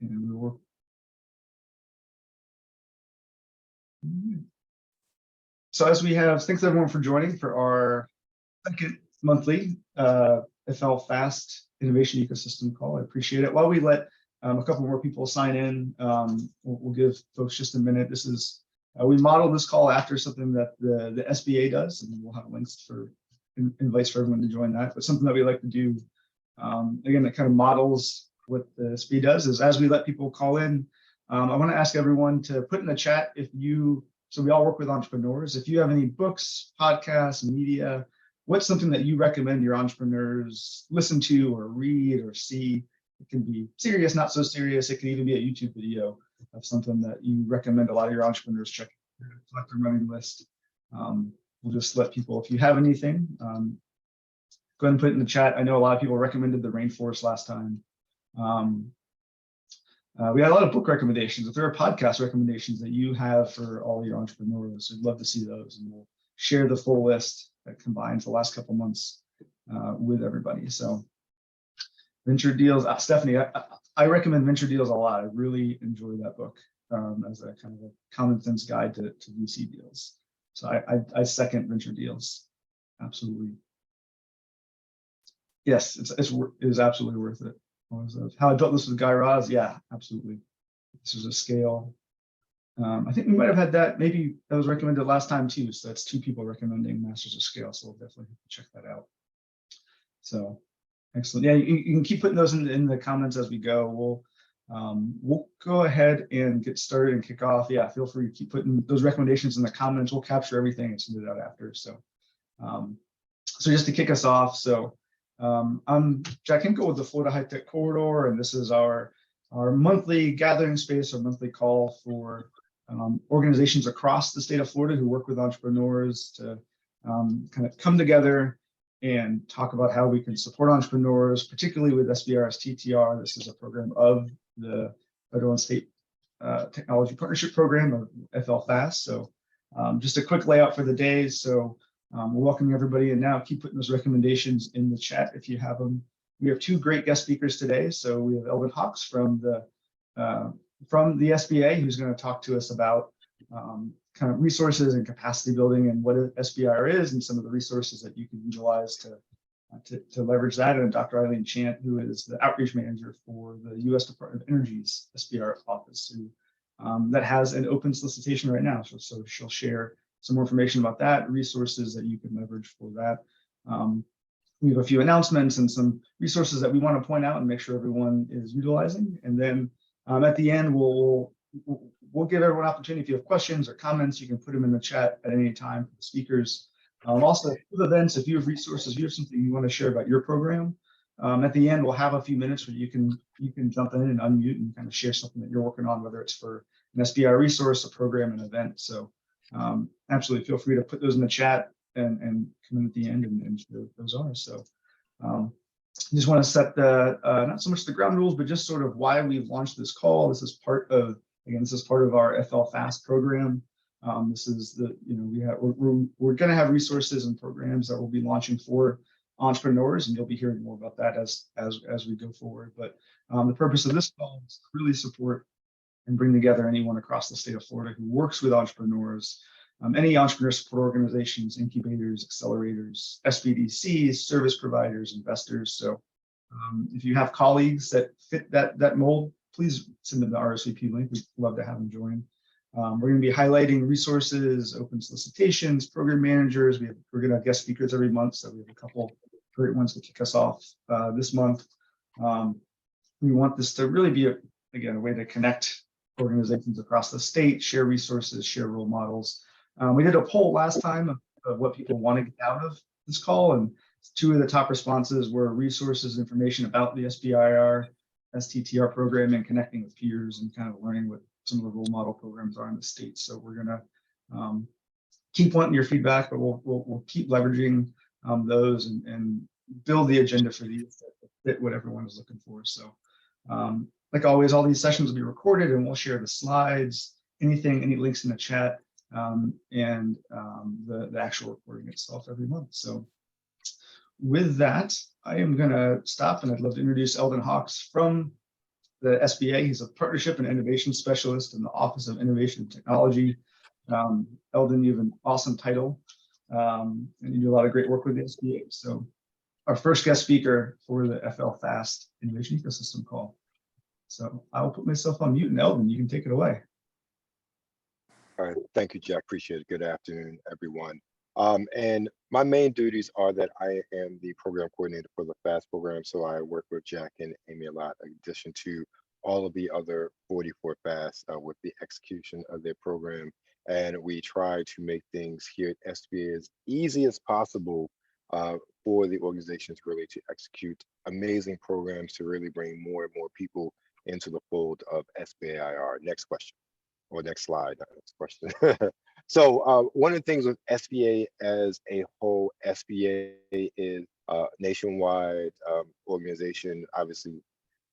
And we will. So as we have, thanks everyone for joining for our second monthly FL Fast Innovation Ecosystem call. I appreciate it. While we let a couple more people sign in, we'll give folks just a minute. This is, we modeled this call after something that the SBA does, and we'll have links for invites for everyone to join that. But something that we like to do, again, that kind of models what the SBA does is as we let people call in, I want to ask everyone to put in the chat if you, so we all work with entrepreneurs, if you have any books, podcasts, media, what's something that you recommend your entrepreneurs listen to or read or see? It can be serious, not so serious. It can even be a YouTube video of something that you recommend a lot of your entrepreneurs check collect their running list. We'll just let people, if you have anything, go ahead and put it in the chat. I know a lot of people recommended the rainforest last time. We had a lot of book recommendations. If there are podcast recommendations that you have for all your entrepreneurs, we'd love to see those, and we'll share the full list that combines the last couple months with everybody. So Venture Deals, Stephanie, I recommend Venture Deals a lot. I really enjoy that book as a kind of a common sense guide to VC deals. So I second Venture Deals, absolutely. Yes, it is absolutely worth it. How I Built This with Guy Raz, yeah, absolutely. This is a scale. I think we might have had that, maybe that was recommended last time too. So that's 2 people recommending Masters of Scale. So we'll definitely check that out. So excellent. Yeah, you can keep putting those in the comments as we go. We'll go ahead and get started and kick off. Yeah, feel free to keep putting those recommendations in the comments. We'll capture everything and send it out after. So, so just to kick us off, so I'm Jack Hinkle with the Florida High Tech Corridor, and this is our monthly gathering space, our monthly call for organizations across the state of Florida who work with entrepreneurs to kind of come together and talk about how we can support entrepreneurs, particularly with SBIR's TTR. This is a program of the Federal and State Technology Partnership Program, or FL Fast. So just a quick layout for the day. So we're welcoming everybody, and now keep putting those recommendations in the chat if you have them. We have 2 great guest speakers today. So we have Eldon Hawks from the SBA, who's going to talk to us about kind of resources and capacity building and what SBIR is and some of the resources that you can utilize to leverage that. And Dr. Eileen Chant, who is the outreach manager for the U.S. Department of Energy's SBIR office, who that has an open solicitation right now. So she'll share some more information about that, resources that you can leverage for that. We have a few announcements and some resources that we want to point out and make sure everyone is utilizing. And then at the end, we'll give everyone an opportunity. If you have questions or comments, you can put them in the chat at any time for the speakers. Also, with events, if you have resources, if you have something you want to share about your program, at the end, we'll have a few minutes where you can jump in and unmute and kind of share something that you're working on, whether it's for an SBIR resource, a program, an event. So absolutely feel free to put those in the chat and come in at the end and share what those are. So I just want to set the not so much the ground rules, but just sort of why we've launched this call. This is part of, again, this is part of our FL Fast program. This is the, we're going to have resources and programs that we'll be launching for entrepreneurs, and you'll be hearing more about that as we go forward. But the purpose of this call is to really support and bring together anyone across the state of Florida who works with entrepreneurs, any entrepreneur support organizations, incubators, accelerators, SBDCs, service providers, investors. So if you have colleagues that fit that mold, please send them the RSVP link. We'd love to have them join. We're going to be highlighting resources, open solicitations, program managers. We're going to have guest speakers every month, so we have a couple great ones to kick us off this month. We want this to really be, a way to connect organizations across the state, share resources, share role models. We did a poll last time of what people want to get out of this call, and 2 of the top responses were resources, information about the SBIR, STTR program, and connecting with peers and kind of learning what some of the role model programs are in the state. So we're going to keep wanting your feedback, but we'll keep leveraging those and build the agenda for these that fit what everyone is looking for. So like always, all these sessions will be recorded, and we'll share the slides, any links in the chat, and the actual recording itself every month. So with that, I am going to stop, and I'd love to introduce Eldon Hawks from the SBA. He's a partnership and innovation specialist in the Office of Innovation and Technology. Eldon, you have an awesome title, and you do a lot of great work with the SBA. So our first guest speaker for the FL Fast Innovation Ecosystem call. So I will put myself on mute, and Eldon, you can take it away. All right, thank you, Jack. Appreciate it. Good afternoon, everyone. And my main duties are that I am the program coordinator for the FAST program. So I work with Jack and Amy a lot, in addition to all of the other 44 FAST with the execution of their program. And we try to make things here at SBA as easy as possible for the organizations really to execute amazing programs to really bring more and more people into the fold of SBIR. Next question. Or next slide, not next question. So one of the things with SBA as a whole, SBA is a nationwide organization, obviously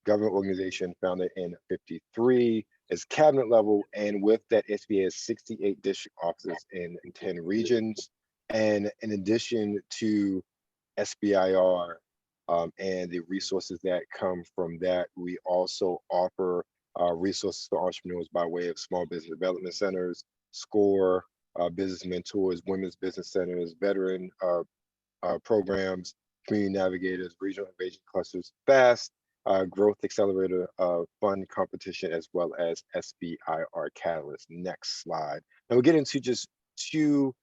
government organization founded in '53. It's cabinet level, and with that, SBA has 68 district offices in 10 regions. And in addition to SBIR and the resources that come from that, we also offer resources for entrepreneurs by way of small business development centers, SCORE, business mentors, women's business centers, veteran programs, community navigators, regional innovation clusters, FAST, growth accelerator fund competition, as well as SBIR Catalyst. Next slide. Now we'll get into just two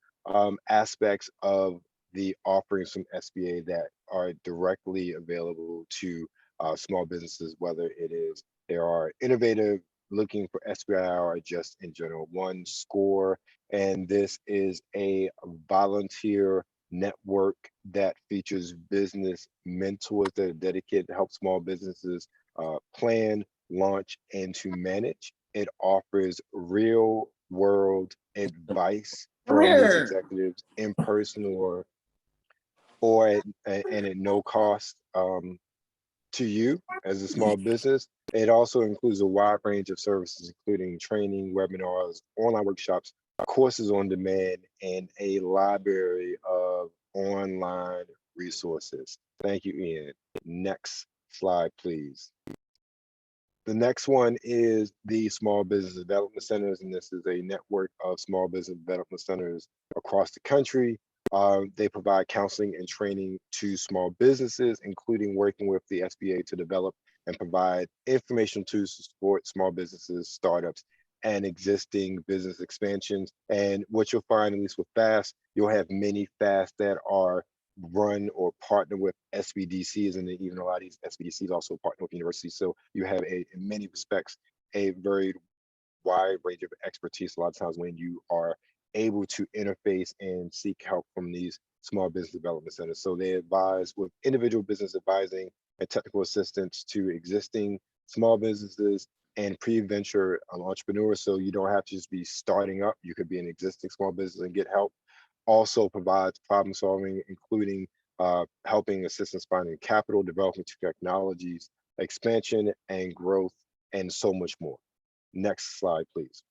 aspects of the offerings from SBA that are directly available to small businesses, whether it is they are innovative, looking for SBIR, or just in general. One, SCORE, and this is a volunteer network that features business mentors that are dedicated to help small businesses plan, launch, and to manage. It offers real world advice from these executives in person or at no cost to you as a small business. It also includes a wide range of services, including training, webinars, online workshops, courses on demand, and a library of online resources. Thank you, Ian. Next slide, please. The next one is the Small Business Development Centers, and this is a network of small business development centers across the country. They provide counseling and training to small businesses, including working with the SBA to develop and provide information tools to support small businesses, startups, and existing business expansions. And what you'll find, at least with FAST, you'll have many FAST that are run or partner with SBDCs, and then even a lot of these SBDCs also partner with universities. So you have in many respects, a very wide range of expertise a lot of times when you are able to interface and seek help from these small business development centers. So they advise with individual business advising and technical assistance to existing small businesses and pre-venture entrepreneurs. So you don't have to just be starting up. You could be an existing small business and get help. Also provides problem solving, including helping assistance finding capital, developing technologies, expansion and growth, and so much more. Next slide, please.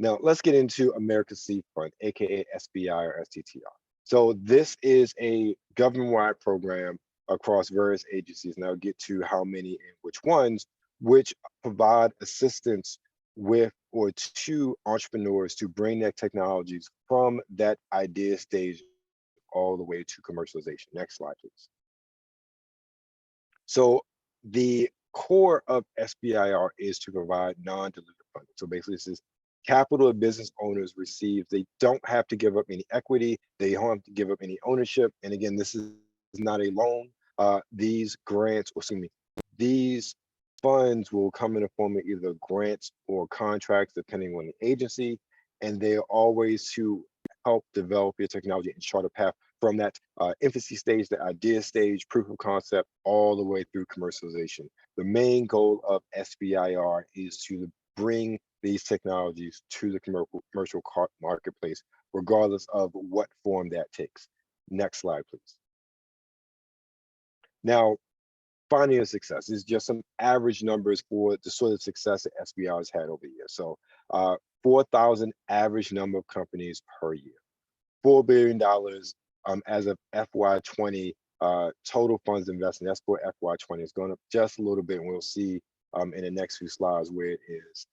Now let's get into America's Seed Fund, aka SBI or STTR. So this is a government-wide program across various agencies, and I'll get to how many and which ones, which provide assistance with or to entrepreneurs to bring their technologies from that idea stage all the way to commercialization. Next slide, please. So the core of SBIR is to provide non-dilutive funding. So basically this is capital that business owners receive. They don't have to give up any equity. They don't have to give up any ownership. And again, this is not a loan. These grants, or excuse me, these funds will come in the form of either grants or contracts, depending on the agency. And they're always to help develop your technology and chart a path from that infancy stage, the idea stage, proof of concept, all the way through commercialization. The main goal of SBIR is to bring these technologies to the commercial marketplace, regardless of what form that takes. Next slide, please. Now, finding a success is just some average numbers for the sort of success that SBIR has had over the years. So 4,000 average number of companies per year, $4 billion as of FY20 total funds invested. That's for FY20. It's going up just a little bit, and we'll see in the next few slides where it is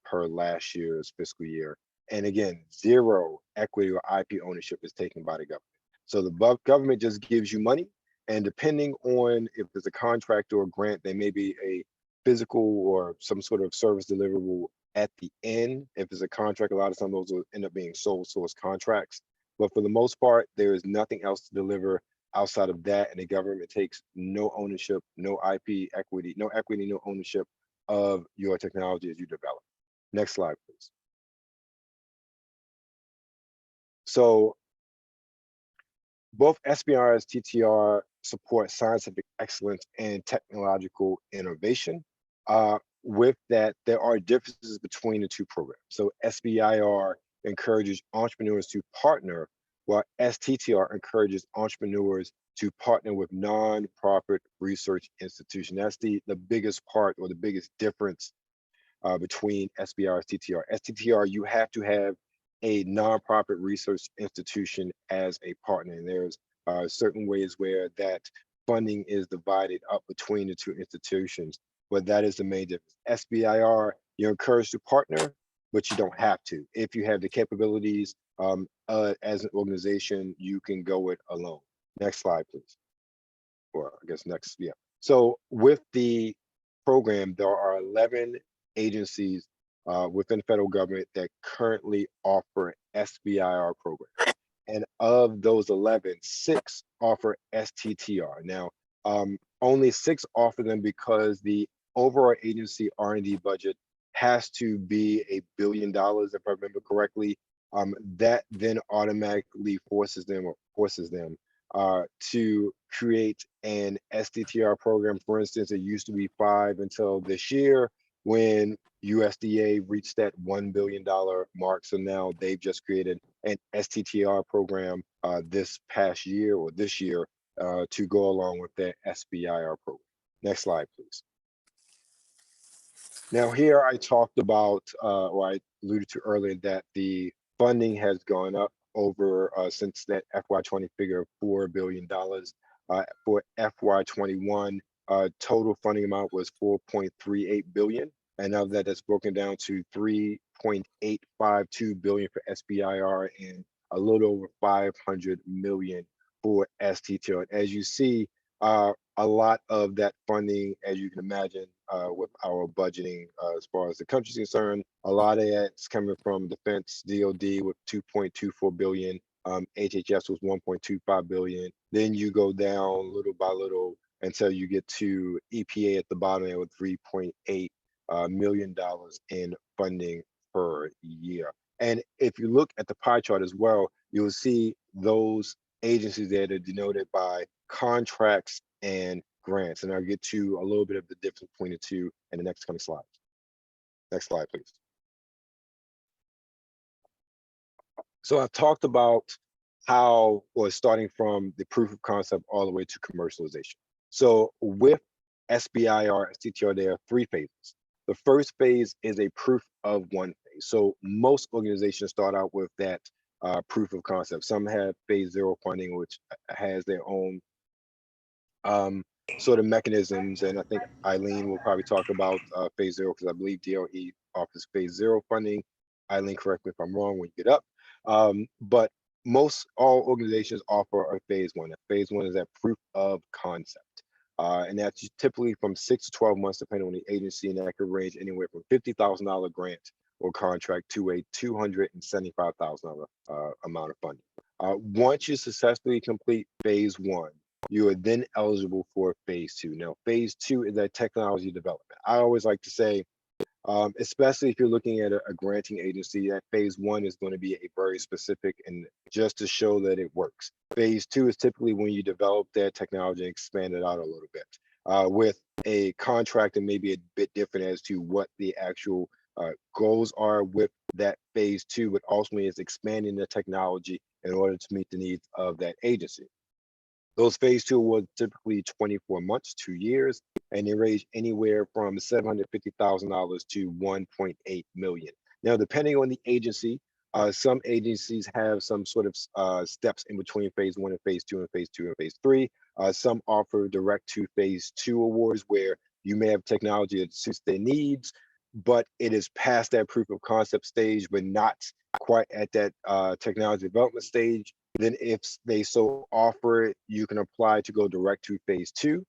per last year's fiscal year. And again, zero equity or IP ownership is taken by the government. So the government just gives you money, and depending on if there's a contract or a grant, there may be a physical or some sort of service deliverable at the end. If it's a contract, a lot of times those will end up being sole source contracts. But for the most part, there is nothing else to deliver outside of that, and the government takes no ownership, no IP equity, no ownership of your technology as you develop. Next slide, please. So both SBIR and TTR support scientific excellence and technological innovation. With that, there are differences between the two programs. So SBIR encourages entrepreneurs to partner, while STTR encourages entrepreneurs to partner with nonprofit research institutions. That's the biggest part or the biggest difference between SBIR and STTR. STTR, you have to have a nonprofit research institution as a partner. And there's certain ways where that funding is divided up between the two institutions, but that is the main difference. SBIR, you're encouraged to partner, but you don't have to. If you have the capabilities as an organization, you can go it alone. Next slide, please. Or I guess next, yeah. So with the program, there are 11 agencies within the federal government that currently offer SBIR programs. And of those 11, 6 offer STTR. Now, only 6 offer them because the overall agency R&D budget has to be $1 billion, if I remember correctly. That then automatically forces them to create an STTR program. For instance, it used to be 5 until this year when USDA reached that $1 billion mark. So now they've just created an STTR program this past year or this year to go along with that SBIR program. Next slide, please. Now here I talked about, or I alluded to earlier, that the funding has gone up over since that FY20 figure of $4 billion. For FY21, total funding amount was $4.38 billion. And of that, that's broken down to $3.852 billion for SBIR and a little over $500 million for STTR. As you see, a lot of that funding, as you can imagine, with our budgeting as far as the country's concerned, a lot of that's coming from defense, DoD with $2.24 billion. HHS was $1.25 billion. Then you go down little by little until you get to EPA at the bottom end with $3.8 million in funding per year. And if you look at the pie chart as well, you'll see those agencies that are denoted by contracts and grants. And I'll get to a little bit of the difference between the two in the next coming slides. Next slide, please. So I've talked about how, or starting from the proof of concept all the way to commercialization. So with SBIR, STTR, there are 3 phases. The first phase is a proof of one phase. So most organizations start out with that proof of concept. Some have phase 0 funding, which has their own sort of mechanisms. And I think Eileen will probably talk about phase 0 because I believe DOE offers phase 0 funding. Eileen, correct me if I'm wrong when you get up. But all organizations offer a phase 1. A phase 1 is that proof of concept. And that's typically from 6 to 12 months, depending on the agency, and that could range anywhere from $50,000 grant or contract to a $275,000 amount of funding. Once you successfully complete phase 1, you are then eligible for phase 2. Now, phase 2 is that technology development. I always like to say, especially if you're looking at a granting agency, that phase 1 is going to be a very specific and just to show that it works. Phase 2 is typically when you develop that technology and expand it out a little bit. With a contract, and maybe a bit different as to what the actual goals are with that phase 2, but ultimately is expanding the technology in order to meet the needs of that agency. Those phase 2 was typically 24 months, 2 years, and they range anywhere from $750,000 to $1.8 million. Now, depending on the agency, some agencies have some sort of steps in between phase 1 and phase 2 and phase 2 and phase 3. Some offer direct to phase 2 awards where You may have technology that suits their needs, but it is past that proof of concept stage, but not quite at that technology development stage. Then if they so offer it, you can apply to go direct to phase 2.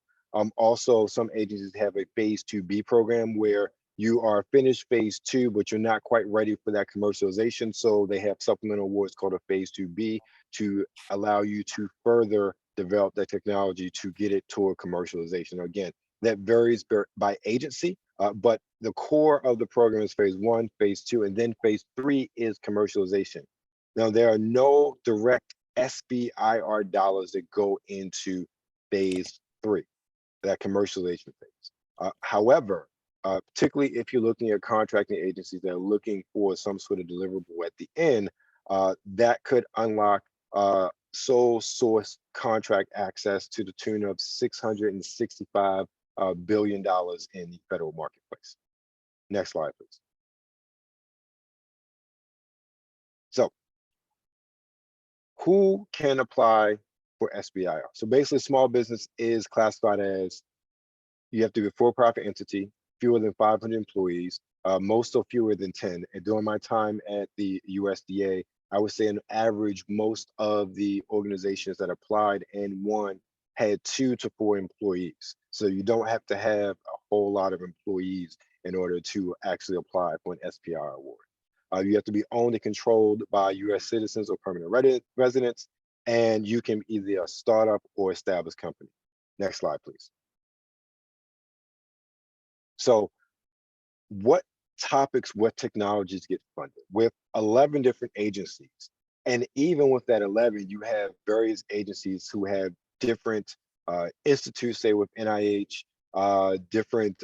Also, some agencies have a phase 2B program where you are finished phase 2, but you're not quite ready for that commercialization. So they have supplemental awards called a phase 2B to allow you to further develop that technology to get it toward commercialization. Again, that varies by agency, but the core of the program is phase 1, phase 2, and then phase 3 is commercialization. Now, there are no direct SBIR dollars that go into phase 3, that commercialization phase. However, particularly if you're looking at contracting agencies that are looking for some sort of deliverable at the end, that could unlock sole source contract access to the tune of $665 billion in the federal marketplace. Next slide, please. So, who can apply for SBIR? So basically, small business is classified as, you have to be a for-profit entity, fewer than 500 employees, most are fewer than 10. And during my time at the USDA, I would say on average, most of the organizations that applied and won had 2 to 4 employees. So you don't have to have a whole lot of employees in order to actually apply for an SBIR award. You have to be owned and controlled by US citizens or permanent residents, and you can be either a startup or established company. Next slide, please. So what topics, what technologies get funded? With 11 different agencies. And even with that 11, you have various agencies who have different institutes, say with NIH, different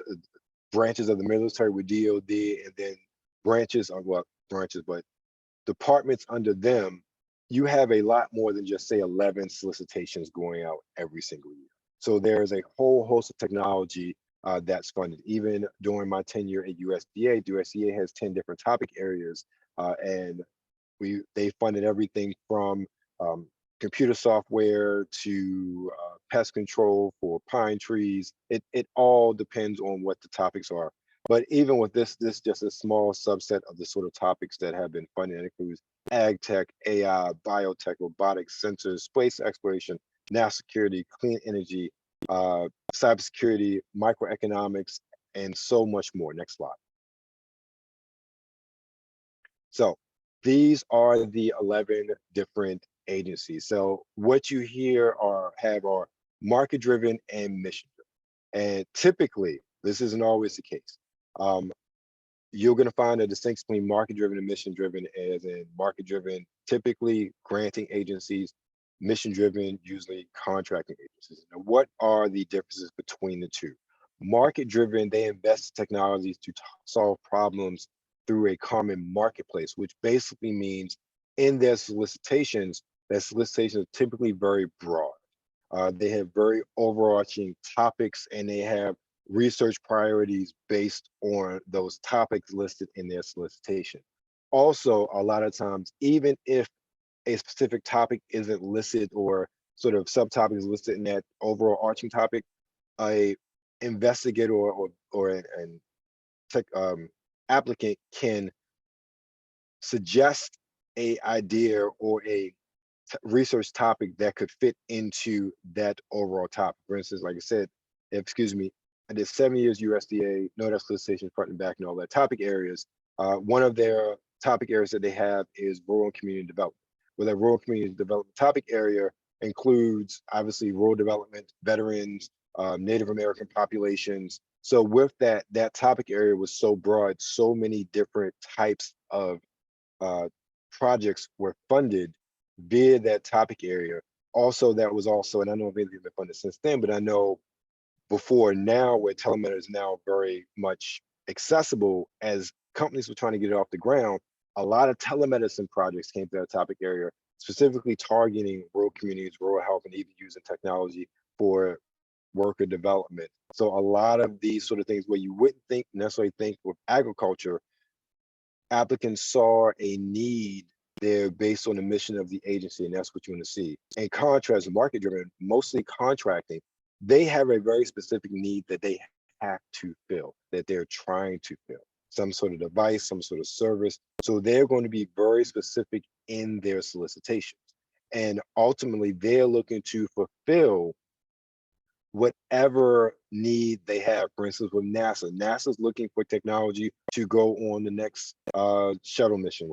branches of the military with DOD, and then branches of but departments under them. You have a lot more than just say 11 solicitations going out every single year. So there's a whole host of technology that's funded. Even during my tenure at USDA, USDA has 10 different topic areas, and they funded everything from computer software to pest control for pine trees. It all depends on what the topics are. But even with this just a small subset of the sort of topics that have been funded. It includes ag tech, AI, biotech, robotics, sensors, space exploration, national security, clean energy, cybersecurity, microeconomics, and so much more. Next slide. So these are the 11 different agencies. So what you hear are market-driven and mission-driven. And typically, this isn't always the case. You're going to find a distinction between market-driven and mission-driven, as in market-driven, typically granting agencies, mission-driven, usually contracting agencies. Now, what are the differences between the two? Market-driven, they invest in technologies to solve problems through a common marketplace, which basically means in their solicitations, that solicitations are typically very broad. They have very overarching topics, and they have research priorities based on those topics listed in their solicitation. Also, a lot of times, even if a specific topic isn't listed or sort of subtopic is listed in that overall arching topic, a investigator or an applicant can suggest a idea or a research topic that could fit into that overall topic. For instance, like I said, I did 7 years USDA, no solicitation, front and back, and all that topic areas. One of their topic areas that they have is rural and community development. Well, that rural community development topic area includes obviously rural development, veterans, Native American populations. So with that topic area was so broad, so many different types of projects were funded via that topic area. Also, that was also, and I don't know if anything's been funded since then, but I know before now, where telemedicine is now very much accessible, as companies were trying to get it off the ground, a lot of telemedicine projects came to that topic area, specifically targeting rural communities, rural health, and even using technology for worker development. So a lot of these sort of things where you wouldn't necessarily think with agriculture, applicants saw a need there based on the mission of the agency, and that's what you want to see. In contrast, market-driven, mostly contracting, they have a very specific need that they have to fill, that they're trying to fill. Some sort of device, some sort of service. So they're going to be very specific in their solicitations. And ultimately, they're looking to fulfill whatever need they have. For instance, with NASA's looking for technology to go on the next shuttle mission,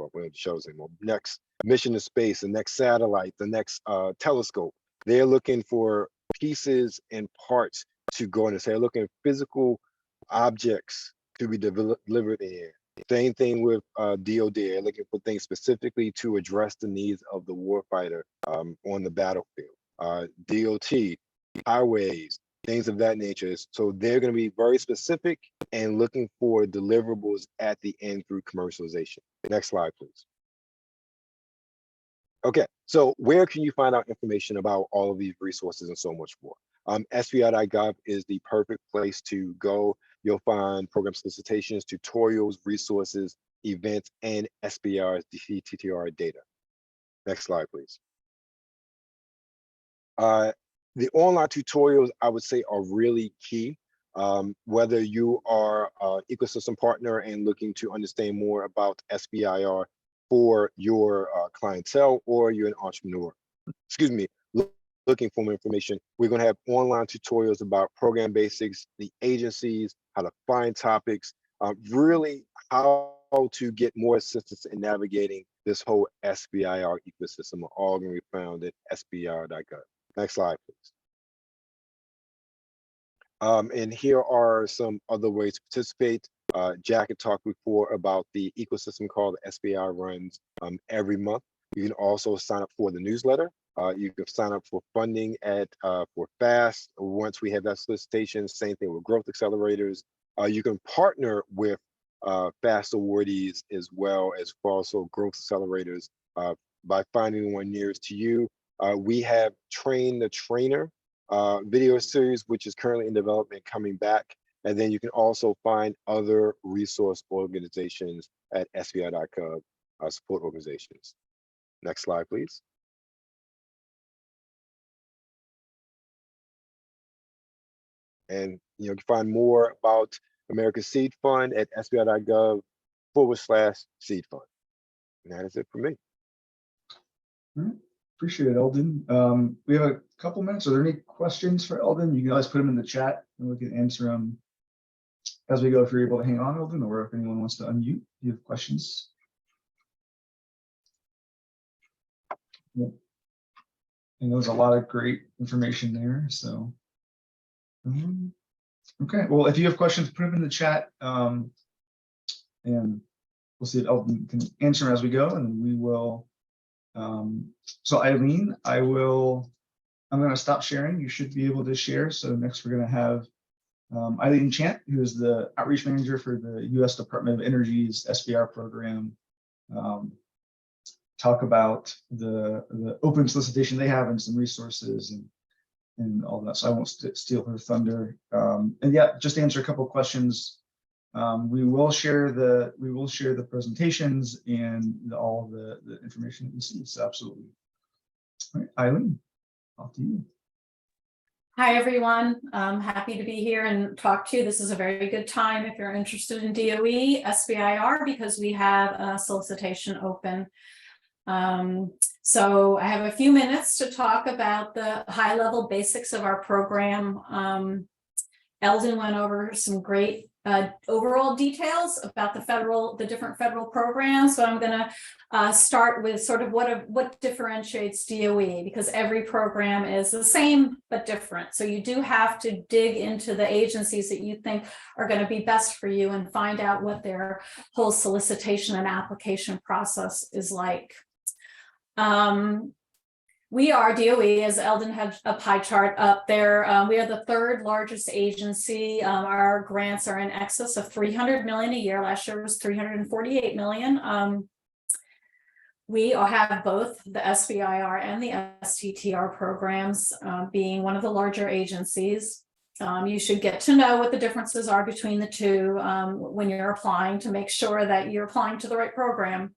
next mission to space, the next satellite, the next telescope. They're looking for pieces and parts to go in. They're looking at physical objects to be delivered in. Same thing with DoD. They're looking for things specifically to address the needs of the warfighter on the battlefield. DOT, highways, things of that nature. So they're going to be very specific and looking for deliverables at the end through commercialization. Next slide, please. Okay, so where can you find out information about all of these resources and so much more? SBI.gov is the perfect place to go. You'll find program solicitations, tutorials, resources, events, and SBIR's DCTTR data. Next slide, please. The online tutorials, I would say, are really key. Whether you are an ecosystem partner and looking to understand more about SBIR for your clientele, or you're an entrepreneur, looking for more information, we're going to have online tutorials about program basics, the agencies, how to find topics, really how to get more assistance in navigating this whole SBIR ecosystem, are all going to be found at SBIR.gov. Next slide, please. And here are some other ways to participate. Jack had talked before about the ecosystem call that SBIR runs every month. You can also sign up for the newsletter. You can sign up for funding for FAST. Once we have that solicitation, same thing with growth accelerators. You can partner with FAST awardees as well as also growth accelerators by finding one nearest to you. We have Train the Trainer video series, which is currently in development, coming back. And then you can also find other resource organizations at SBI.gov, support organizations. Next slide, please. And you can find more about America's Seed Fund at SBI.gov/seed fund. And that is it for me. All right. Appreciate it, Eldon. We have a couple minutes. Are there any questions for Eldon? You can always put them in the chat and we can answer them as we go, if you're able to hang on, Eldon, or if anyone wants to unmute, if you have questions. Yep. And there's a lot of great information there. So, okay. Well, if you have questions, put them in the chat, and we'll see if Eldon can answer them as we go, and we will. So Eileen, I'm going to stop sharing. You should be able to share. So next we're going to have Eileen Chant, who is the outreach manager for the U.S. Department of Energy's SBIR program, talk about the open solicitation they have and some resources and all that. So I won't steal her thunder. And yeah, just to answer a couple of questions. We will share the presentations and all the information that you see. So absolutely. All right, Eileen, off to you. Hi, everyone. I'm happy to be here and talk to you. This is a very good time if you're interested in DOE, SBIR, because we have a solicitation open. So I have a few minutes to talk about the high-level basics of our program. Eldon went over some great overall details about the different federal programs. So I'm going to start with sort of what differentiates DOE, because every program is the same but different. So you do have to dig into the agencies that you think are going to be best for you and find out what their whole solicitation and application process is like. We are DOE, as Eldon had a pie chart up there. We are the third largest agency. Our grants are in excess of $300 million a year. Last year was $348 million. We have both the SBIR and the STTR programs, being one of the larger agencies. You should get to know what the differences are between the two when you're applying, to make sure that you're applying to the right program.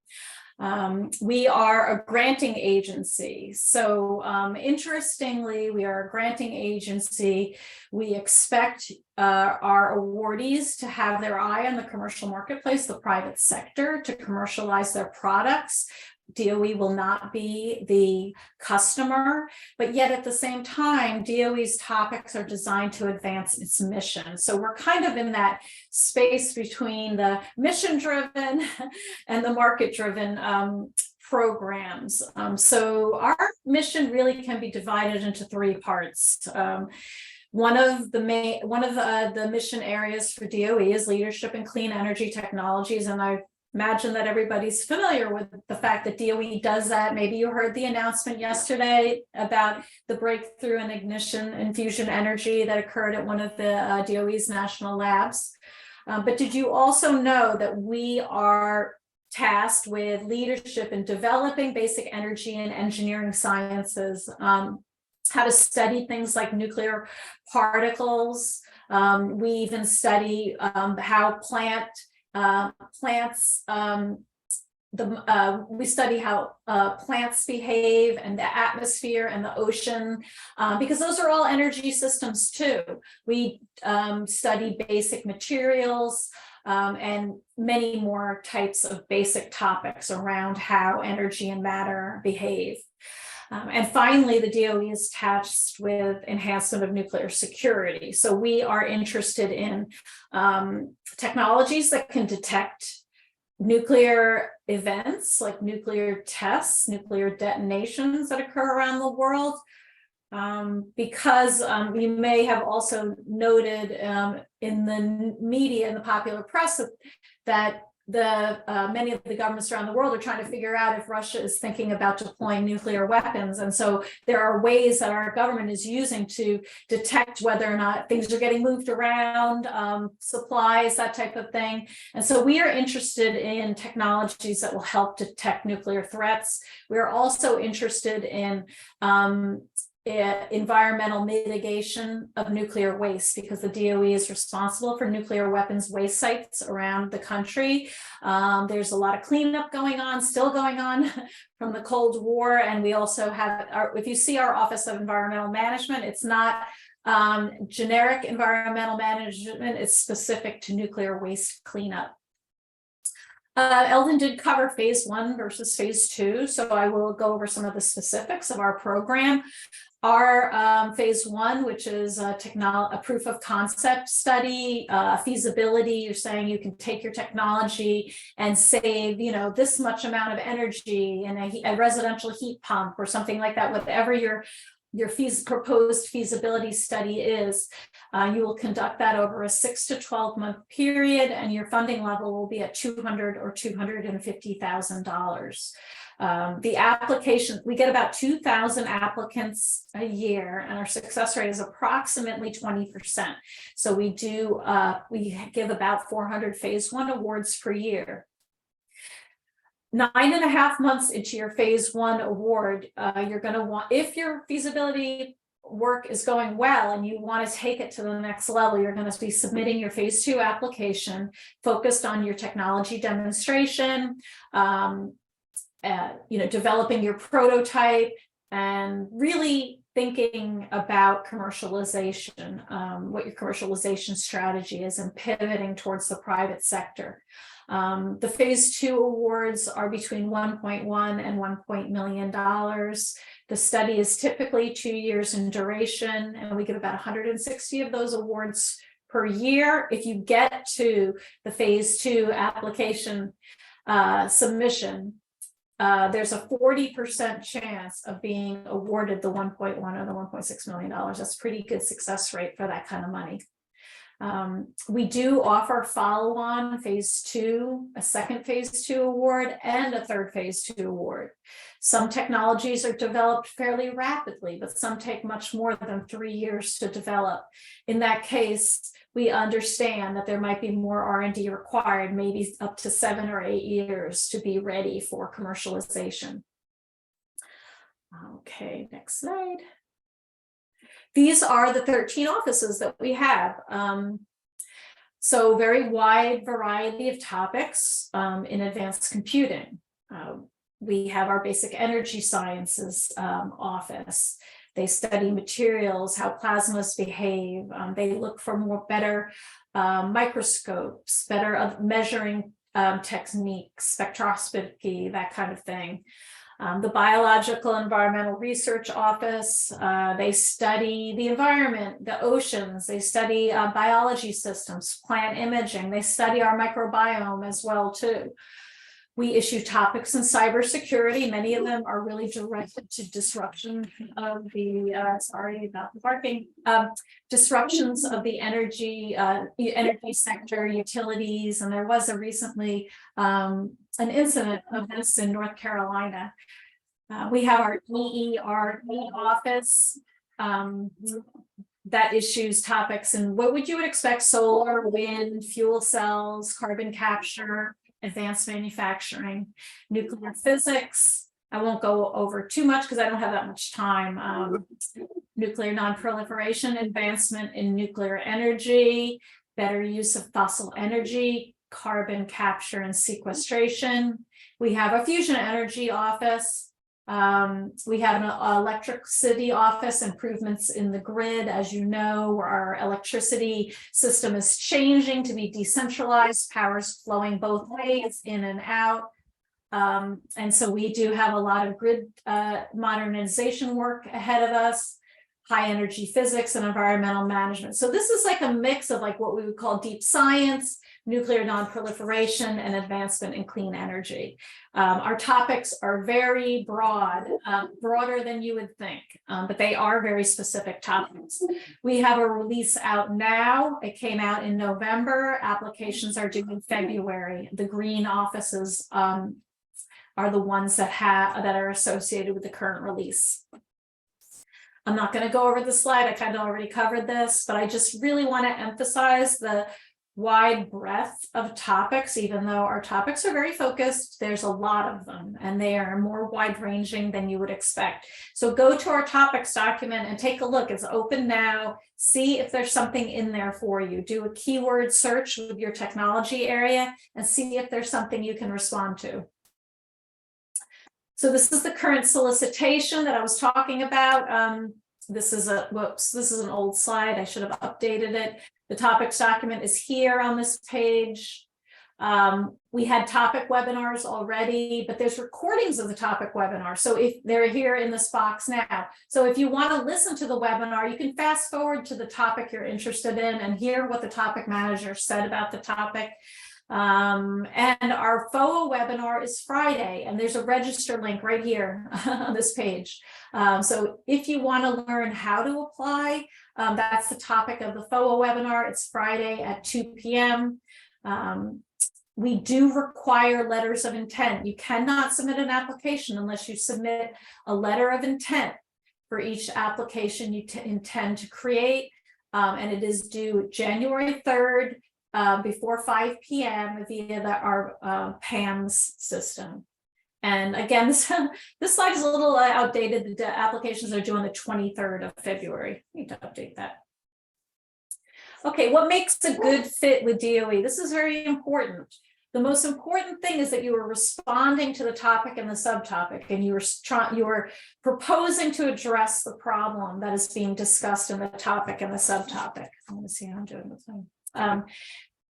We are a granting agency. So interestingly, we are a granting agency. We expect our awardees to have their eye on the commercial marketplace, the private sector, to commercialize their products. DOE will not be the customer, but yet at the same time, DOE's topics are designed to advance its mission. So we're kind of in that space between the mission-driven and the market-driven programs. So our mission really can be divided into three parts. One of the mission areas for DOE is leadership in clean energy technologies, and I imagine that everybody's familiar with the fact that DOE does that. Maybe you heard the announcement yesterday about the breakthrough in ignition and fusion energy that occurred at one of the DOE's national labs. But did you also know that we are tasked with leadership in developing basic energy and engineering sciences, how to study things like nuclear particles. We even study how we study how plants behave and the atmosphere and the ocean, because those are all energy systems too. We study basic materials and many more types of basic topics around how energy and matter behave. And finally, the DOE is tasked with enhancement of nuclear security. So we are interested in technologies that can detect nuclear events like nuclear tests, nuclear detonations that occur around the world. Because you may have also noted in the media and the popular press that many of the governments around the world are trying to figure out if Russia is thinking about deploying nuclear weapons. And so there are ways that our government is using to detect whether or not things are getting moved around, supplies, that type of thing. And so we are interested in technologies that will help detect nuclear threats. We are also interested in environmental mitigation of nuclear waste, because the DOE is responsible for nuclear weapons waste sites around the country. There's a lot of cleanup still going on from the Cold War. And we also have, if you see our Office of Environmental Management, it's not generic environmental management, it's specific to nuclear waste cleanup. Eldon did cover phase 1 versus phase 2, so I will go over some of the specifics of our program. Our phase 1, which is a proof of concept study, feasibility. You're saying you can take your technology and save, this much amount of energy in a residential heat pump or something like that. Whatever your proposed feasibility study is, you will conduct that over a 6 to 12 month period, and your funding level will be at $200,000 or $250,000. The application, we get about 2,000 applicants a year, and our success rate is approximately 20%. So we give about 400 phase 1 awards per year. 9.5 months into your phase 1 award, you're going to want, if your feasibility work is going well and you want to take it to the next level, you're going to be submitting your phase 2 application focused on your technology demonstration, developing your prototype, and really thinking about commercialization, what your commercialization strategy is, and pivoting towards the private sector. The phase 2 awards are between $1.1 and $1 million. The study is typically 2 years in duration, and we give about 160 of those awards per year. If you get to the phase 2 application submission, there's a 40% chance of being awarded the 1.1 or the $1.6 million. That's a pretty good success rate for that kind of money. We do offer follow-on phase 2, a second phase 2 award, and a third phase 2 award. Some technologies are developed fairly rapidly, but some take much more than 3 years to develop. In that case, we understand that there might be more R&D required, maybe up to 7 or 8 years to be ready for commercialization. Okay, next slide. These are the 13 offices that we have. So very wide variety of topics in advanced computing. We have our basic energy sciences office. They study materials, how plasmas behave. They look for better microscopes, better measuring techniques, spectroscopy, that kind of thing. The Biological Environmental Research Office, they study the environment, the oceans, they study biology systems, plant imaging, they study our microbiome as well too. We issue topics in cybersecurity. Many of them are really directed to disruption of the, sorry about the barking, disruptions of the energy sector, utilities, and there was recently an incident of this in North Carolina. We have our EERE office that issues topics and what would you expect: solar, wind, fuel cells, carbon capture, advanced manufacturing, nuclear physics. I won't go over too much because I don't have that much time. Nuclear non-proliferation, advancement in nuclear energy, better use of fossil energy, carbon capture and sequestration. We have a fusion energy office. We have an electricity office, improvements in the grid. As you know, our electricity system is changing to be decentralized, power's flowing both ways, in and out. And so we do have a lot of grid modernization work ahead of us, high energy physics and environmental management. So this is like a mix of like what we would call deep science, nuclear non-proliferation, and advancement in clean energy. Our topics are very broad, broader than you would think, but they are very specific topics. We have a release out now. It came out in November. Applications are due in February. The green offices are the ones that are associated with the current release. I'm not going to go over the slide. I kind of already covered this, but I just really want to emphasize the wide breadth of topics. Even though our topics are very focused, there's a lot of them and they are more wide-ranging than you would expect. So go to our topics document and take a look. It's open now. See if there's something in there for you. Do a keyword search with your technology area and see if there's something you can respond to. So this is the current solicitation that I was talking about. This is an old slide. I should have updated it. The topics document is here on this page. We had topic webinars already, but there's recordings of the topic webinar. So if they're here in this box now. So if you want to listen to the webinar, you can fast forward to the topic you're interested in and hear what the topic manager said about the topic. And our FOA webinar is Friday, and there's a register link right here on this page. So if you want to learn how to apply, that's the topic of the FOA webinar. It's Friday at 2 p.m. We do require letters of intent. You cannot submit an application unless you submit a letter of intent for each application you intend to create. And it is due January 3rd. Before 5 p.m. via our PAMS system. And again, this slide is a little outdated. The applications are due on the 23rd of February. I need to update that. Okay, what makes a good fit with DOE? This is very important. The most important thing is that you are responding to the topic and the subtopic, and you are proposing to address the problem that is being discussed in the topic and the subtopic. I'm going to see how I'm doing this thing.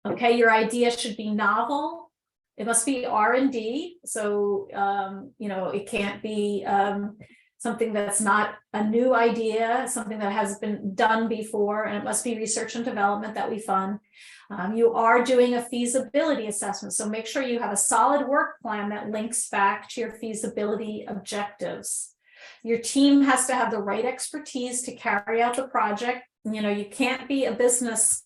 Okay, your idea should be novel. It must be R&D. So, it can't be something that's not a new idea, something that has been done before, and it must be research and development that we fund. You are doing a feasibility assessment. So make sure you have a solid work plan that links back to your feasibility objectives. Your team has to have the right expertise to carry out the project. You can't be a business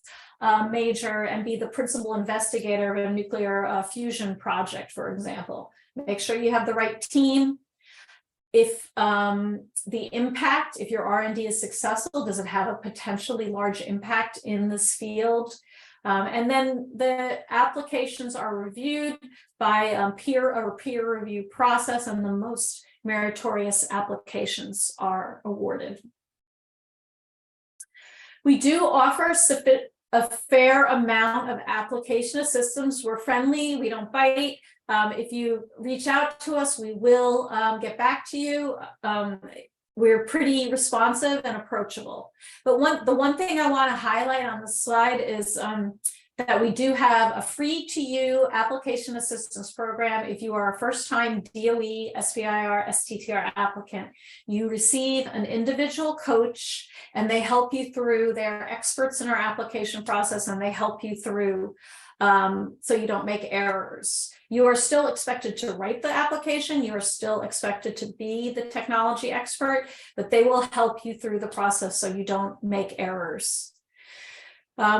major and be the principal investigator of a nuclear fusion project, for example. Make sure you have the right team. If the impact, if your R&D is successful, does it have a potentially large impact in this field? And then the applications are reviewed by a peer review process, and the most meritorious applications are awarded. We do offer a fair amount of application assistance. We're friendly, we don't bite. If you reach out to us, we will get back to you. We're pretty responsive and approachable. But the one thing I want to highlight on the slide is that we do have a free to you application assistance program. If you are a first-time DOE, SBIR, STTR applicant, you receive an individual coach and they help you through. They're experts in our application process and they help you through so you don't make errors. You are still expected to write the application. You are still expected to be the technology expert, but they will help you through the process so you don't make errors.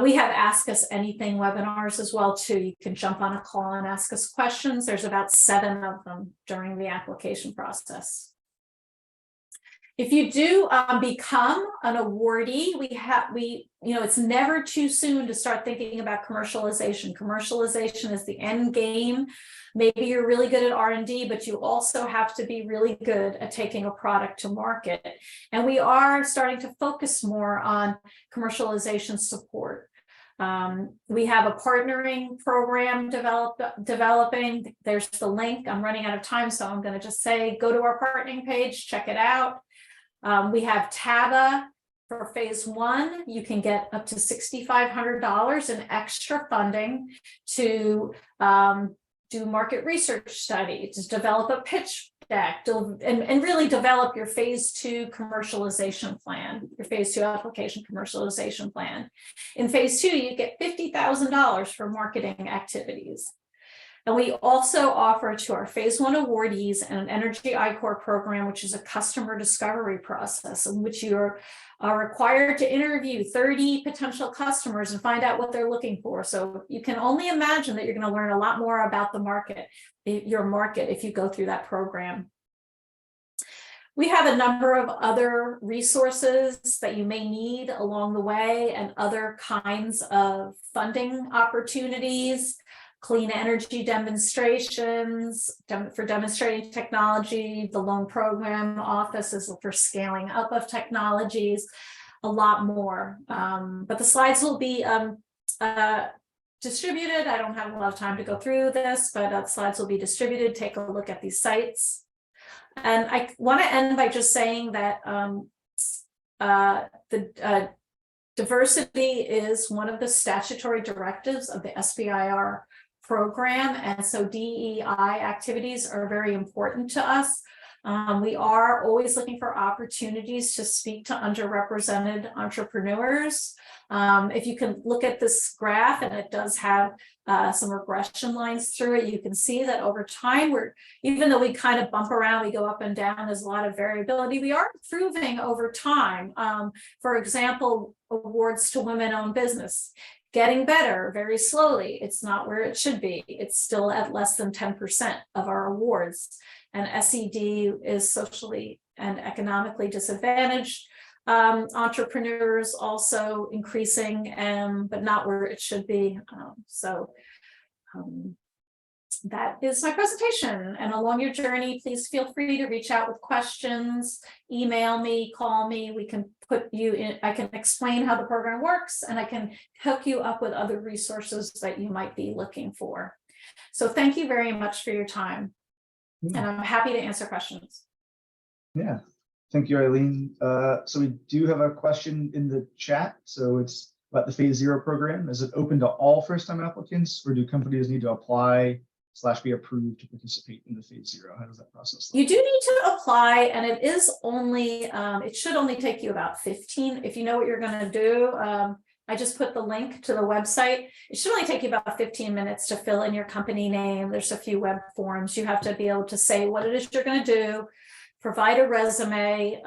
We have Ask Us Anything webinars as well too. You can jump on a call and ask us questions. There's about 7 of them during the application process. If you do become an awardee, it's never too soon to start thinking about commercialization. Commercialization is the end game. Maybe you're really good at R&D, but you also have to be really good at taking a product to market. And we are starting to focus more on commercialization support. We have a partnering program developing. There's the link. I'm running out of time, so I'm going to just say, go to our partnering page, check it out. We have TABA for phase 1. You can get up to $6,500 in extra funding to do market research studies, to develop a pitch deck, and really develop your phase 2 commercialization plan, your phase 2 application commercialization plan. In phase 2, you get $50,000 for marketing activities. And we also offer to our phase 1 awardees an Energy I-Corps program, which is a customer discovery process in which you're required to interview 30 potential customers and find out what they're looking for. So you can only imagine that you're going to learn a lot more about the market, your market, if you go through that program. We have a number of other resources that you may need along the way and other kinds of funding opportunities. Clean energy demonstrations for demonstrating technology, the Loan Program Office is for scaling up of technologies, a lot more. But the slides will be distributed. I don't have a lot of time to go through this, but slides will be distributed. Take a look at these sites. And I want to end by just saying that diversity is one of the statutory directives of the SBIR program, and so DEI activities are very important to us. We are always looking for opportunities to speak to underrepresented entrepreneurs. If you can look at this graph, and it does have some regression lines through it, you can see that over time, even though we kind of bump around, we go up and down, there's a lot of variability, we are improving over time. For example, awards to women-owned business, getting better very slowly. It's not where it should be. It's still at less than 10% of our awards. And SED is socially and economically disadvantaged. Entrepreneurs also increasing, but not where it should be. That is my presentation. And along your journey, please feel free to reach out with questions, email me, call me. We can put you in, I can explain how the program works, and I can hook you up with other resources that you might be looking for. So thank you very much for your time. And I'm happy to answer questions. Yeah, thank you, Eileen. So we do have a question in the chat. So it's about the phase 0 program. Is it open to all first-time applicants, or do companies need to apply / be approved to participate in the phase 0? How does that process look? You do need to apply, and it is only, it should only take you about 15. If you know what you're going to do, I just put the link to the website. It should only take you about 15 minutes to fill in your company name. There's a few web forms. You have to be able to say what it is you're going to do, provide a resume.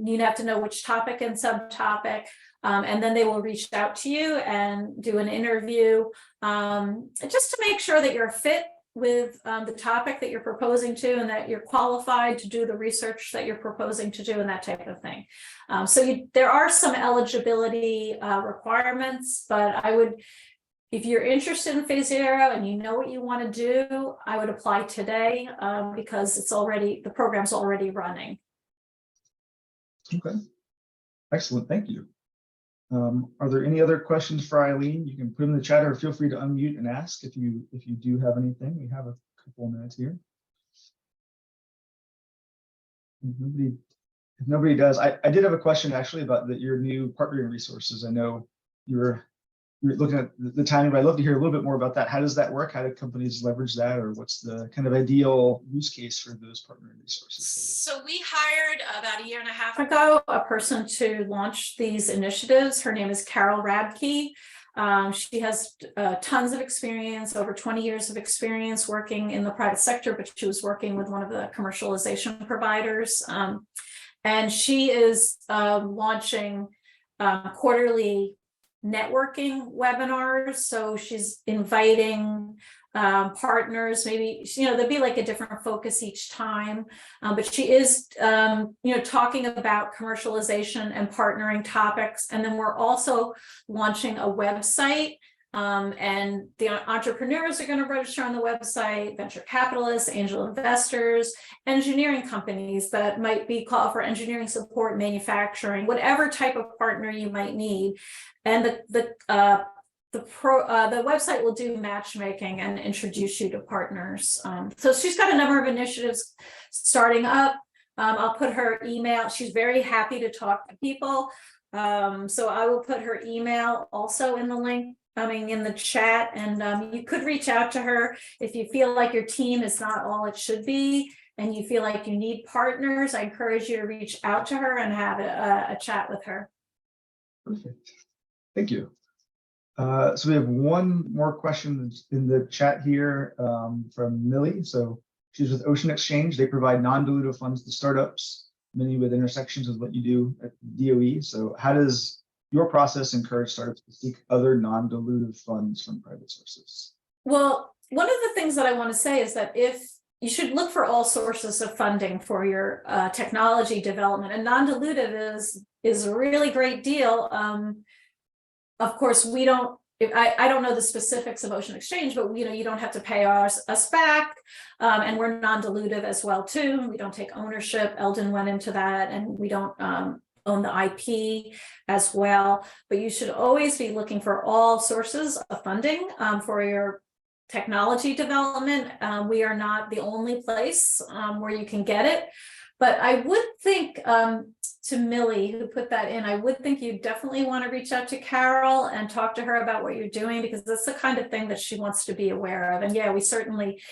You have to know which topic and subtopic. And then they will reach out to you and do an interview just to make sure that you're a fit with the topic that you're proposing to, and that you're qualified to do the research that you're proposing to do, and that type of thing. There are some eligibility requirements, but I would, if you're interested in phase 0 and you know what you want to do, I would apply today because the program's already running. Okay, excellent, thank you. Are there any other questions for Eileen? You can put them in the chat or feel free to unmute and ask if you do have anything. We have a couple of minutes here. If nobody does, I did have a question actually about your new partnering resources. I know you're looking at the timing, but I'd love to hear a little bit more about that. How does that work? How do companies leverage that, or what's the kind of ideal use case for those partnering resources? So we hired about a year and a half ago a person to launch these initiatives. Her name is Carol Radke. She has tons of experience, over 20 years of experience working in the private sector, but she was working with one of the commercialization providers. And she is launching quarterly networking webinars. So she's inviting partners, maybe, there'll be like a different focus each time, but she is, talking about commercialization and partnering topics. And then we're also launching a website, and the entrepreneurs are going to register on the website, venture capitalists, angel investors, engineering companies that might be called for engineering support, manufacturing, whatever type of partner you might need. And the website will do matchmaking and introduce you to partners. So she's got a number of initiatives starting up. I'll put her email. She's very happy to talk to people. So I will put her email also in the link in the chat. And you could reach out to her if you feel like your team is not all it should be and you feel like you need partners. I encourage you to reach out to her and have a chat with her. Perfect. Thank you. So we have one more question in the chat here from Millie. So she's with Ocean Exchange. They provide non-dilutive funds to startups, many with intersections with what you do at DOE. So how does your process encourage startups to seek other non-dilutive funds from private sources? Well, one of the things that I want to say is that if you should look for all sources of funding for your technology development, and non-dilutive is a really great deal. Of course, we don't. I don't know the specifics of Ocean Exchange, but you don't have to pay us back, and we're non-dilutive as well too. We don't take ownership. Eldon went into that, and we don't own the IP as well. But you should always be looking for all sources of funding for your technology development. We are not the only place where you can get it. But I would think, to Millie, who put that in, I would think you definitely want to reach out to Carol and talk to her about what you're doing, because that's the kind of thing that she wants to be aware of. And yeah,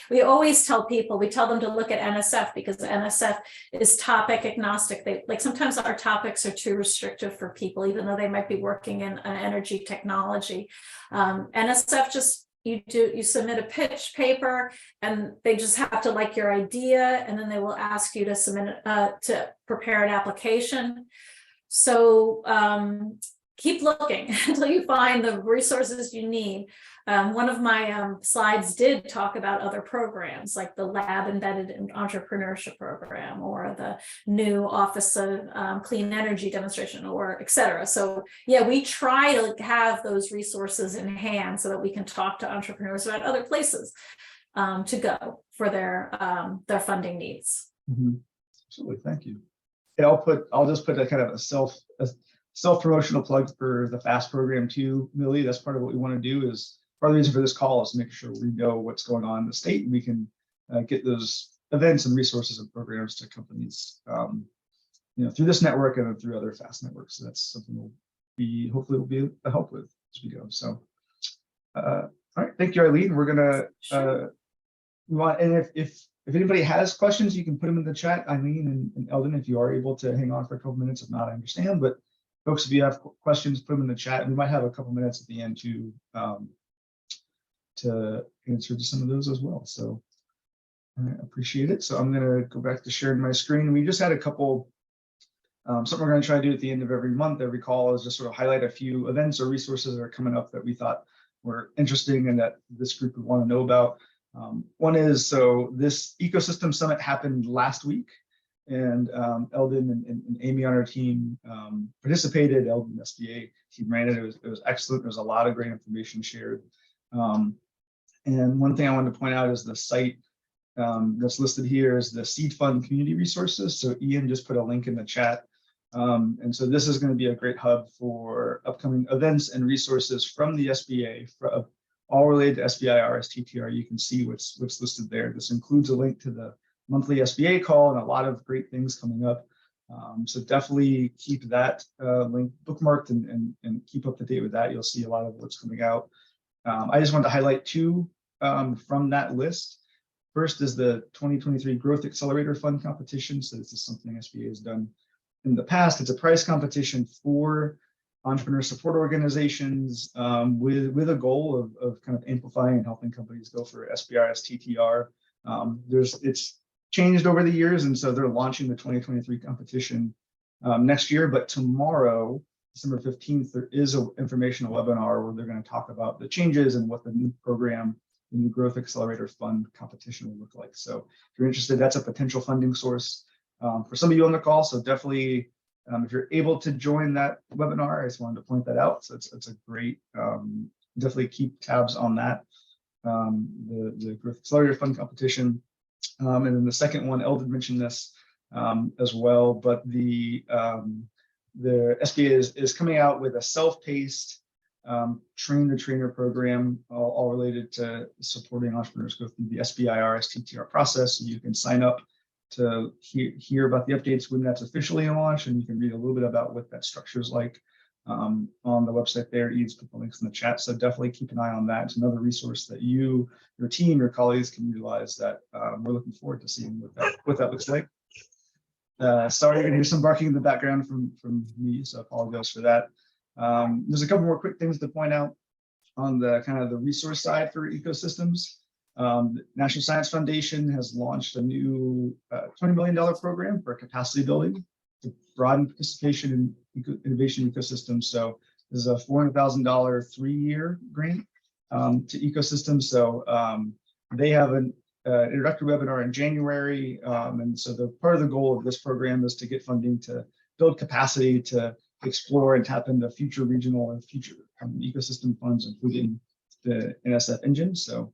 we always tell people, we tell them to look at NSF, because NSF is topic agnostic. Sometimes our topics are too restrictive for people, even though they might be working in energy technology. NSF you submit a pitch paper, and they just have to like your idea, and then they will ask you to submit to prepare an application. So keep looking until you find the resources you need. One of my slides did talk about other programs, like the Lab Embedded Entrepreneurship Program, or the new Office of Clean Energy Demonstration, or et cetera. So yeah, we try to have those resources in hand so that we can talk to entrepreneurs about other places to go for their funding needs. Mm-hmm. Absolutely, thank you. And I'll just put a kind of a self-promotional plug for the FAST program too, Millie. That's part of what we want to do. Is part of the reason for this call is to make sure we know what's going on in the state, and we can get those events and resources and programs to companies, through this network and through other FAST networks. So that's something hopefully will be a help with as we go. So, all right, thank you, Eileen. We're gonna and if anybody has questions, you can put them in the chat, Eileen and Eldon, if you are able to hang on for a couple minutes. If not, I understand. But folks, if you have questions, put them in the chat, and we might have a couple minutes at the end to answer to some of those as well. So I appreciate it. So I'm going to go back to sharing my screen. We just had a couple, something we're going to try to do at the end of every month, every call, is just sort of highlight a few events or resources that are coming up that we thought were interesting and that this group would want to know about. One is, so this ecosystem summit happened last week, and Eldon and Amy on our team participated. Eldon, the SBA team, ran it. It was excellent. There's a lot of great information shared. And one thing I wanted to point out is the site that's listed here is the Seed Fund Community Resources. So Ian just put a link in the chat And so this is going to be a great hub for upcoming events and resources from the SBA, all related to SBI RSTTR. You can see what's listed there. This includes a link to the monthly SBA call and a lot of great things coming up. So definitely keep that link bookmarked and keep up to date with that. You'll see a lot of what's coming out. I just wanted to highlight two from that list. First is the 2023 Growth Accelerator Fund competition. So this is something SBA has done in the past. It's a prize competition for entrepreneur support organizations with a goal of kind of amplifying and helping companies go for SBIRS TTR. It's changed over the years, and so they're launching the 2023 competition next year. But tomorrow, December 15th, there is an informational webinar where they're going to talk about the changes and what the new program, the new Growth Accelerator Fund competition will look like. So if you're interested, that's a potential funding source for some of you on the call. So definitely, if you're able to join that webinar, I just wanted to point that out. So it's a great, definitely keep tabs on that, the Growth Accelerator Fund competition. And then the second one, Eldon mentioned this as well, but the SBA is coming out with a self-paced train the trainer program, all related to supporting entrepreneurs go through the SBIRS TTR process. So you can sign up to hear about the updates when that's officially launched, and you can read a little bit about what that structure is like on the website there. Ed's put the links in the chat, so definitely keep an eye on that. It's another resource that you, your team, your colleagues can utilize that we're looking forward to seeing what that looks like. Sorry, you're gonna hear some barking in the background from me, so I apologize for that. There's a couple more quick things to point out on the kind of the resource side for ecosystems. The National Science Foundation has launched a new $20 million program for capacity building to broaden participation in innovation ecosystems. So this is a $400,000 3-year grant to ecosystems. So they have an introductory webinar in January. And so the part of the goal of this program is to get funding to build capacity to explore and tap into future regional and future ecosystem funds, including the NSF engine. So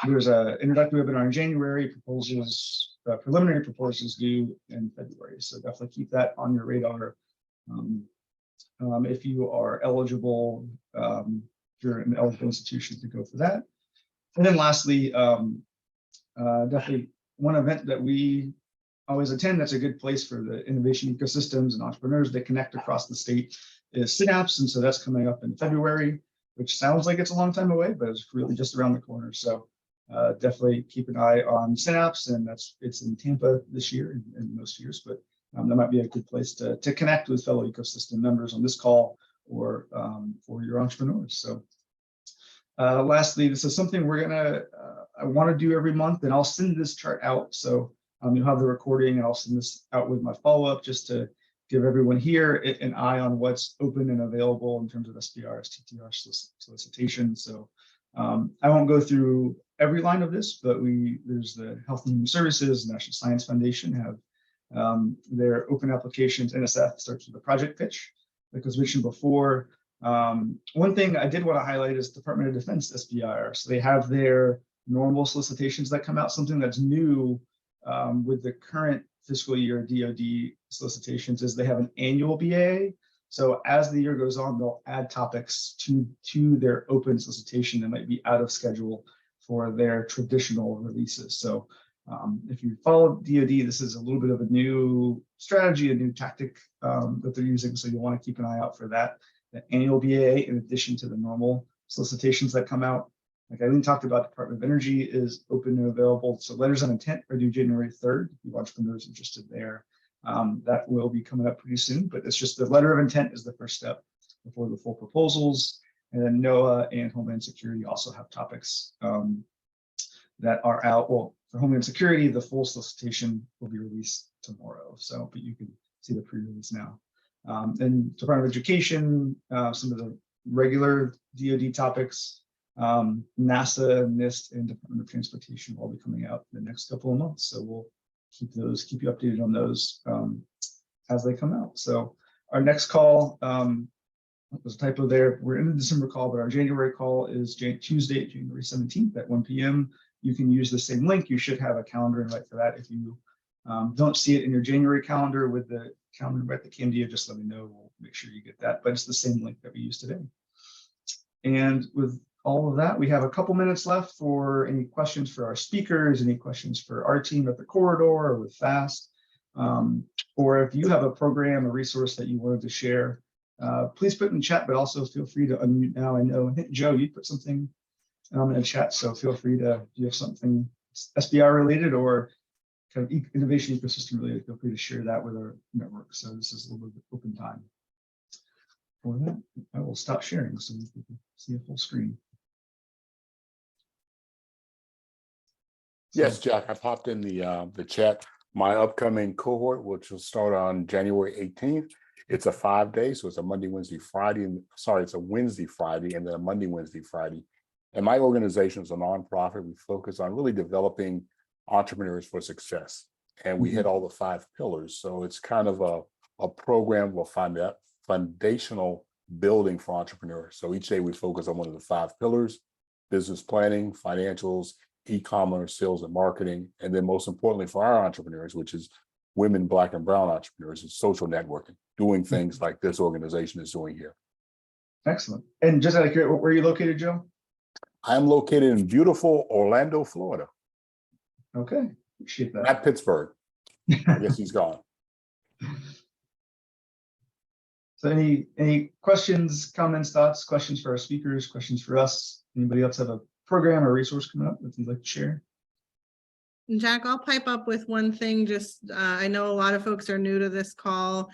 there's an introductory webinar in January, proposals, preliminary proposals due in February. So definitely keep that on your radar if you are eligible, if you're an eligible institution to go for that. And then lastly, definitely one event that we always attend that's a good place for the innovation ecosystems and entrepreneurs that connect across the state is Synapse. And so that's coming up in February, which sounds like it's a long time away, but it's really just around the corner. So definitely keep an eye on Synapse, and it's in Tampa this year and most years, but that might be a good place to connect with fellow ecosystem members on this call or for your entrepreneurs. So lastly, this is something I want to do every month, and I'll send this chart out. So you'll have the recording, and I'll send this out with my follow-up just to give everyone here an eye on what's open and available in terms of SBIRS TTR solicitation. So I won't go through every line of this, but there's the Health and Human Services, National Science Foundation have their open applications. NSF starts with a project pitch, like was mentioned before. One thing I did want to highlight is Department of Defense SBIR. So they have their normal solicitations that come out. Something that's new with the current fiscal year DoD solicitations is they have an annual BA. So as the year goes on, they'll add topics to their open solicitation that might be out of schedule for their traditional releases. So if you follow DoD, this is a little bit of a new strategy, a new tactic that they're using. So you'll want to keep an eye out for that. The annual BA, in addition to the normal solicitations that come out. Like Eileen talked about, Department of Energy is open and available. So letters of intent are due January 3rd. If you entrepreneurs interested there, that will be coming up pretty soon. But it's just the letter of intent is the first step before the full proposals. And then NOAA and Homeland Security also have topics that are out. Well, for Homeland Security, the full solicitation will be released tomorrow. So, but you can see the pre-release now. And Department of Education, some of the regular DoD topics. NASA, NIST, and Department of Transportation will all be coming out in the next couple of months. So we'll keep you updated on those as they come out. So our next call, was a typo there. We're in the December call, but our January call is Tuesday, January 17th at 1 p.m. You can use the same link. You should have a calendar invite for that. If you don't see it in your January calendar with the calendar invite that came to you, just let me know. We'll make sure you get that. But it's the same link that we used today. And with all of that, we have a couple minutes left for any questions for our speakers, any questions for our team at the corridor or with FAST. Or if you have a program, a resource that you wanted to share, please put it in the chat, but also feel free to unmute now. I know, I think, Joe, you put something in the chat, so feel free to, if you have something SBI related or kind of innovation ecosystem related, feel free to share that with our network. So this is a little bit open time. For that, I will stop sharing so we can see a full screen. Yes, Jack, I popped in the chat. My upcoming cohort, which will start on January 18th. It's a 5-day, so it's a Monday, Wednesday, Friday, and sorry, it's a Wednesday, Friday, and then a Monday, Wednesday, Friday. And my organization is a nonprofit. We focus on really developing entrepreneurs for success. And we hit all the 5 pillars. So it's kind of a program we'll find that foundational building for entrepreneurs. So each day we focus on one of the 5 pillars: business planning, financials, e-commerce, sales and marketing, and then most importantly for our entrepreneurs, which is women, Black and brown entrepreneurs, is social networking, doing things like this organization is doing here. Excellent. And just out of curiosity, where are you located, Joe? I'm located in beautiful Orlando, Florida. Okay, appreciate that. Not Pittsburgh. I guess he's gone. So any questions, comments, thoughts, questions for our speakers, questions for us? Anybody else have a program or resource coming up that you'd like to share? Jack, I'll pipe up with one thing. Just I know a lot of folks are new to this call.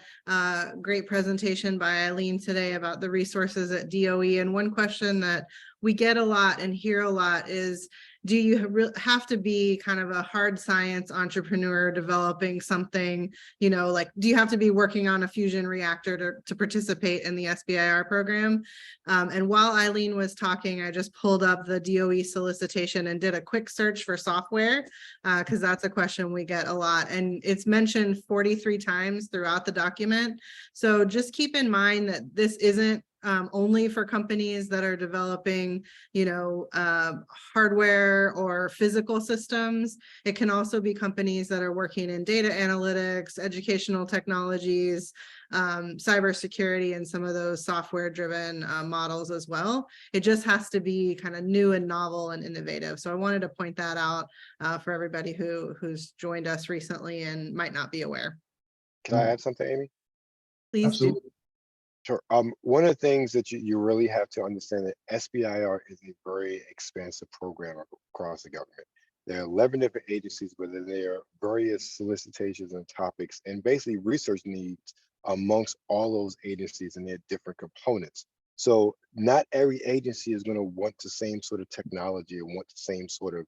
Great presentation by Eileen today about the resources at DOE. And one question that we get a lot and hear a lot is, do you have to be kind of a hard science entrepreneur developing something, you know, like, do you have to be working on a fusion reactor to participate in the SBIR program? And while Eileen was talking, I just pulled up the DOE solicitation and did a quick search for software, because that's a question we get a lot. And it's mentioned 43 times throughout the document. So just keep in mind that this isn't only for companies that are developing, you know, hardware or physical systems. It can also be companies that are working in data analytics, educational technologies, cybersecurity, and some of those software-driven models as well. It just has to be kind of new and novel and innovative. So I wanted to point that out for everybody who's joined us recently and might not be aware. Can I add something, Amy? Please Absolutely. do. Sure. One of the things that you really have to understand that SBIR is a very expansive program across the government. There are 11 different agencies, but there are various solicitations and topics and basically research needs amongst all those agencies and their different components. So not every agency is going to want the same sort of technology or want the same sort of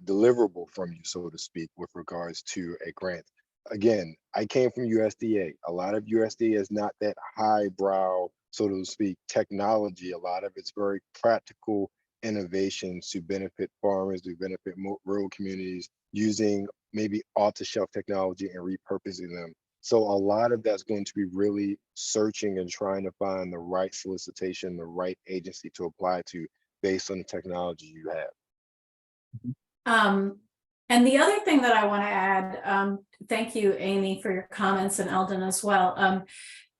deliverable from you, so to speak, with regards to a grant. Again, I came from USDA. A lot of USDA is not that highbrow, so to speak, technology. A lot of it's very practical innovations to benefit farmers, to benefit rural communities, using maybe off-the-shelf technology and repurposing them. So a lot of that's going to be really searching and trying to find the right solicitation, the right agency to apply to based on the technology you have. And the other thing that I want to add, thank you, Amy, for your comments, and Eldon as well,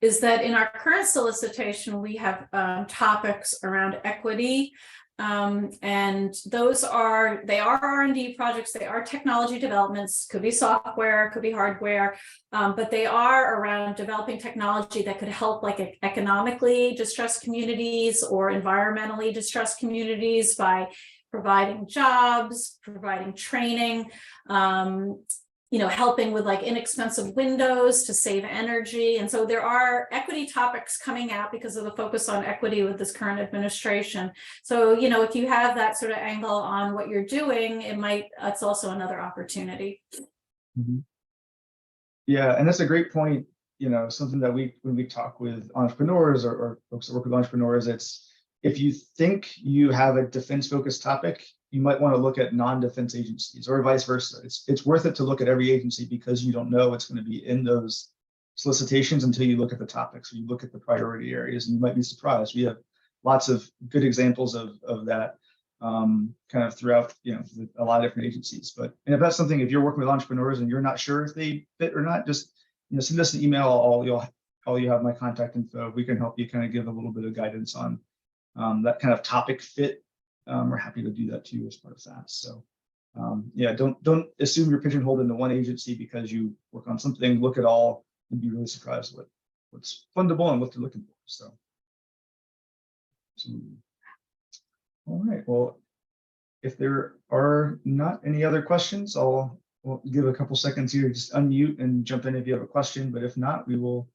is that in our current solicitation, we have topics around equity. And those they are R&D projects, they are technology developments, could be software, could be hardware, but they are around developing technology that could help like economically distressed communities or environmentally distressed communities by providing jobs, providing training, you know, helping with like inexpensive windows to save energy. And so there are equity topics coming out because of the focus on equity with this current administration. So, you know, if you have that sort of angle on what you're doing, it's also another opportunity. Mm-hmm. Yeah, and that's a great point. You know, something that when we talk with entrepreneurs or folks that work with entrepreneurs, it's, if you think you have a defense-focused topic, you might want to look at non-defense agencies or vice versa. It's worth it to look at every agency because you don't know what's going to be in those solicitations until you look at the topics or you look at the priority areas, and you might be surprised. We have lots of good examples of that kind of throughout, you know, a lot of different agencies. And if that's something, if you're working with entrepreneurs and you're not sure if they fit or not, just send us an email. All you have my contact info. We can help you kind of give a little bit of guidance on that kind of topic fit. We're happy to do that too as part of that. So yeah, don't assume you're pigeonholed into one agency because you work on something. Look at all and be really surprised what's fundable and what they're looking for. So all right, well, if there are not any other questions, we'll give a couple seconds here, just unmute and jump in if you have a question. But if not, we will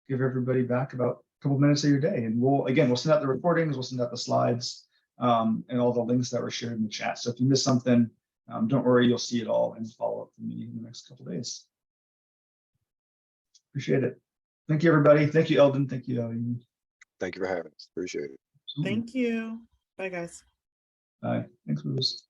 give everybody back about a couple minutes of your day. And we'll send out the recordings, we'll send out the slides, and all the links that were shared in the chat. So if you miss something, don't worry, you'll see it all and follow up with me in the next couple days. Appreciate it. Thank you, everybody. Thank you, Eldon. Thank you, Eileen. Thank you for having us. Appreciate it. Absolutely. Thank you. Bye, guys. Bye. Thanks, Bruce.